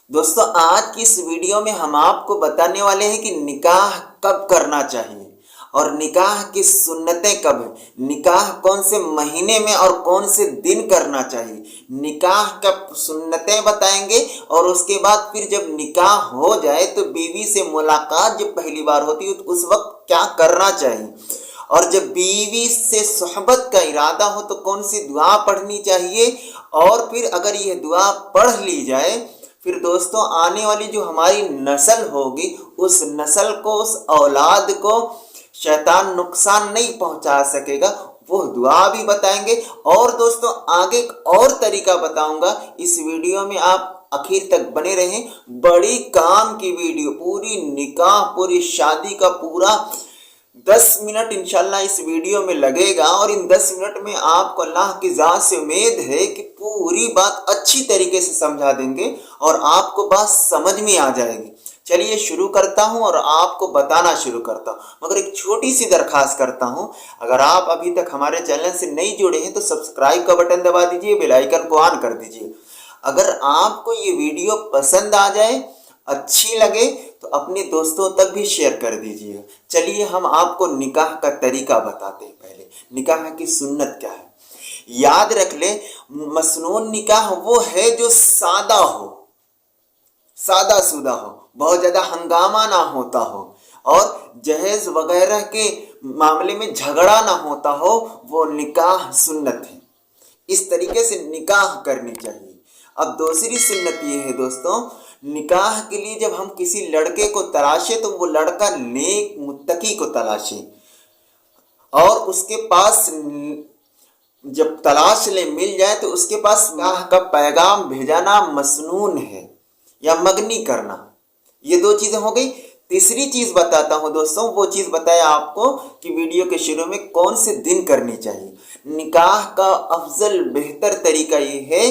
دوستو آج کی اس ویڈیو میں ہم آپ کو بتانے والے ہیں کہ نکاح کب کرنا چاہیے اور نکاح کی سنتیں کب ہیں، نکاح کون سے مہینے میں اور کون سے دن کرنا چاہیے، نکاح کا سنتیں بتائیں گے، اور اس کے بعد پھر جب نکاح ہو جائے تو بیوی سے ملاقات جب پہلی بار ہوتی ہے تو اس وقت کیا کرنا چاہیے، اور جب بیوی سے صحبت کا ارادہ ہو تو کون سی دعا پڑھنی چاہیے، اور پھر اگر یہ دعا پڑھ لی جائے پھر دوستوں آنے والی جو ہماری نسل ہوگی اس نسل کو، اس اولاد کو شیطان نقصان نہیں پہنچا سکے گا، وہ دعا بھی بتائیں گے۔ اور دوستوں آگے ایک اور طریقہ بتاؤں گا، اس ویڈیو میں آپ آخر تک بنے رہیں، بڑی کام کی ویڈیو، پوری نکاح پوری شادی کا پورا 10 منٹ انشاءاللہ اس ویڈیو میں لگے گا، اور ان 10 منٹ میں آپ کو اللہ کی ذات سے امید ہے کہ پوری بات اچھی طریقے سے سمجھا دیں گے اور آپ کو بات سمجھ میں آ جائے گی۔ چلیے شروع کرتا ہوں اور آپ کو بتانا شروع کرتا ہوں، مگر ایک چھوٹی سی درخواست کرتا ہوں، اگر آپ ابھی تک ہمارے چینل سے نہیں جڑے ہیں تو سبسکرائب کا بٹن دبا دیجئے، بیل آئیکن کو آن کر دیجئے۔ اگر آپ کو یہ ویڈیو پسند آ جائے، اچھی لگے تو اپنے دوستوں تک بھی شیئر کر دیجئے۔ چلیے ہم آپ کو نکاح کا طریقہ بتاتے ہیں۔ پہلے نکاح کی سنت کیا ہے، یاد رکھ لیں، مسنون نکاح وہ ہے جو سادہ ہو، سادہ سودہ ہو، بہت زیادہ ہنگامہ نہ ہوتا ہو، اور جہیز وغیرہ کے معاملے میں جھگڑا نہ ہوتا ہو، وہ نکاح سنت ہے۔ اس طریقے سے نکاح کرنی چاہیے۔ اب دوسری سنت یہ ہے دوستوں، نکاح کے لیے جب ہم کسی لڑکے کو تلاشیں تو وہ لڑکا نیک متقی کو تلاشیں، اور اس کے پاس جب تلاش لے مل جائے تو اس کے پاس نکاح کا پیغام بھیجانا مسنون ہے یا مگنی کرنا۔ یہ دو چیزیں ہو گئی۔ تیسری چیز بتاتا ہوں دوستوں، وہ چیز بتایا آپ کو کہ ویڈیو کے شروع میں کون سے دن کرنی چاہیے۔ نکاح کا افضل بہتر طریقہ یہ ہے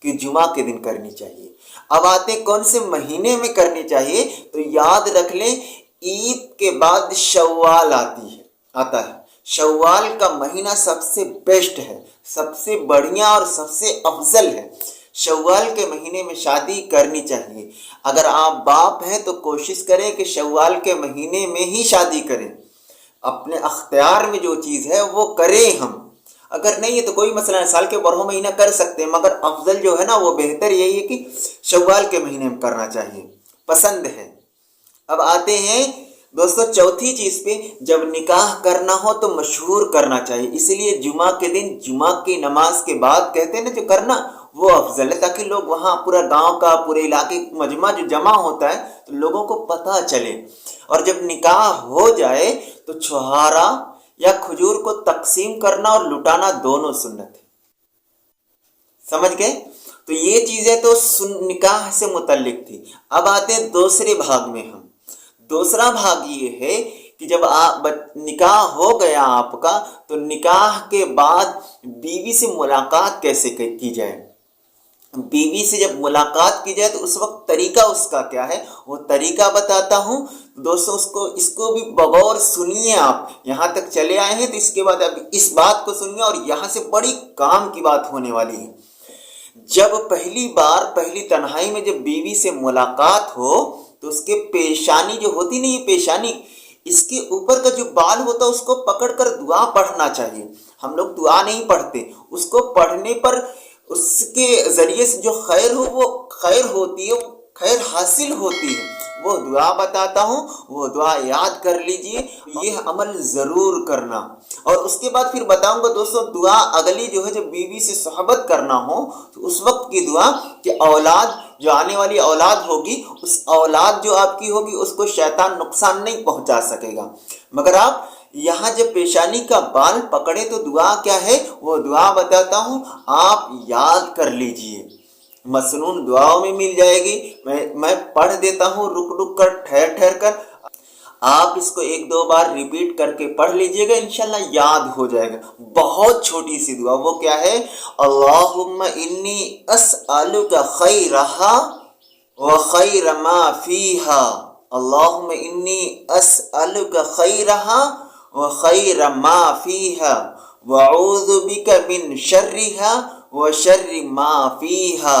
کہ جمعہ کے دن کرنی چاہیے۔ اب آتے ہیں کون سے مہینے میں کرنی چاہیے، تو یاد رکھ لیں عید کے بعد شوال آتا ہے۔ شوال کا مہینہ سب سے بیسٹ ہے، سب سے بڑھیا اور سب سے افضل ہے۔ شوال کے مہینے میں شادی کرنی چاہیے۔ اگر آپ باپ ہیں تو کوشش کریں کہ شوال کے مہینے میں ہی شادی کریں، اپنے اختیار میں جو چیز ہے وہ کریں ہم، اگر نہیں ہے تو کوئی مسئلہ نہیں، سال کے بارہوں مہینہ کر سکتے ہیں، مگر افضل جو ہے نا وہ بہتر یہی ہے کہ شوال کے مہینے میں کرنا چاہیے، پسند ہے۔ اب آتے ہیں دوستو چوتھی چیز پہ، جب نکاح کرنا ہو تو مشہور کرنا چاہیے، اس لیے جمعہ کے دن جمعہ کی نماز کے بعد کہتے ہیں نا جو کرنا وہ افضل ہے، تاکہ لوگ وہاں پورا گاؤں کا پورے علاقے مجمع جو جمع ہوتا ہے تو لوگوں کو پتہ چلے، اور جب نکاح ہو جائے تو چھہارا یا کھجور کو تقسیم کرنا اور لٹانا دونوں سنت ہے۔ سمجھ گئے؟ تو یہ چیزیں تو نکاح سے متعلق تھی۔ اب آتے ہیں دوسرے بھاگ میں۔ ہم دوسرا بھاگ یہ ہے کہ جب نکاح ہو گیا آپ کا تو نکاح کے بعد بیوی سے ملاقات کیسے کی جائے۔ بیوی سے جب ملاقات کی جائے تو اس وقت طریقہ اس کا کیا ہے، وہ طریقہ بتاتا ہوں دوستوں، اس کو بھی بغور سنیے۔ آپ یہاں تک چلے آئے ہیں تو اس کے بعد اب اس بات کو سنیے، اور یہاں سے بڑی کام کی بات ہونے والی ہے۔ جب پہلی بار پہلی تنہائی میں جب بیوی سے ملاقات ہو تو اس کے پیشانی جو ہوتی نہیں، یہ پیشانی، اس کے اوپر کا جو بال ہوتا ہے اس کو پکڑ کر دعا پڑھنا چاہیے۔ ہم لوگ دعا نہیں پڑھتے، اس کو پڑھنے پر اس کے ذریعے سے جو خیر ہو وہ خیر ہوتی ہے، وہ خیر حاصل ہوتی ہے۔ وہ دعا بتاتا ہوں، وہ دعا یاد کر لیجئے، یہ عمل ضرور کرنا۔ اور اس کے بعد پھر بتاؤں گا دوستوں دعا اگلی جو ہے جب بیوی سے صحبت کرنا ہو تو اس وقت کی دعا کہ اولاد جو آنے والی اولاد ہوگی، اس اولاد جو آپ کی ہوگی اس کو شیطان نقصان نہیں پہنچا سکے گا۔ مگر آپ یہاں جب پیشانی کا بال پکڑے تو دعا کیا ہے، وہ دعا بتاتا ہوں، آپ یاد کر لیجئے، مسنون دعاؤں میں مل جائے گی۔ میں پڑھ دیتا ہوں رک کر، ٹھہر کر، آپ اس کو 1-2 بار ریپیٹ کر کے پڑھ لیجئے گا، انشاءاللہ یاد ہو جائے گا۔ بہت چھوٹی سی دعا، وہ کیا ہے، اللہم انی اسألک خیرہا وخیر ما فیہا، اللہم انی اسألک خیرہا وخیر ما فیہا واعوذ بک من شرہا وشر ما فیہا۔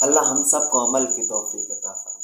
اللہ ہم سب کو عمل کی توفیق عطا فرمائے۔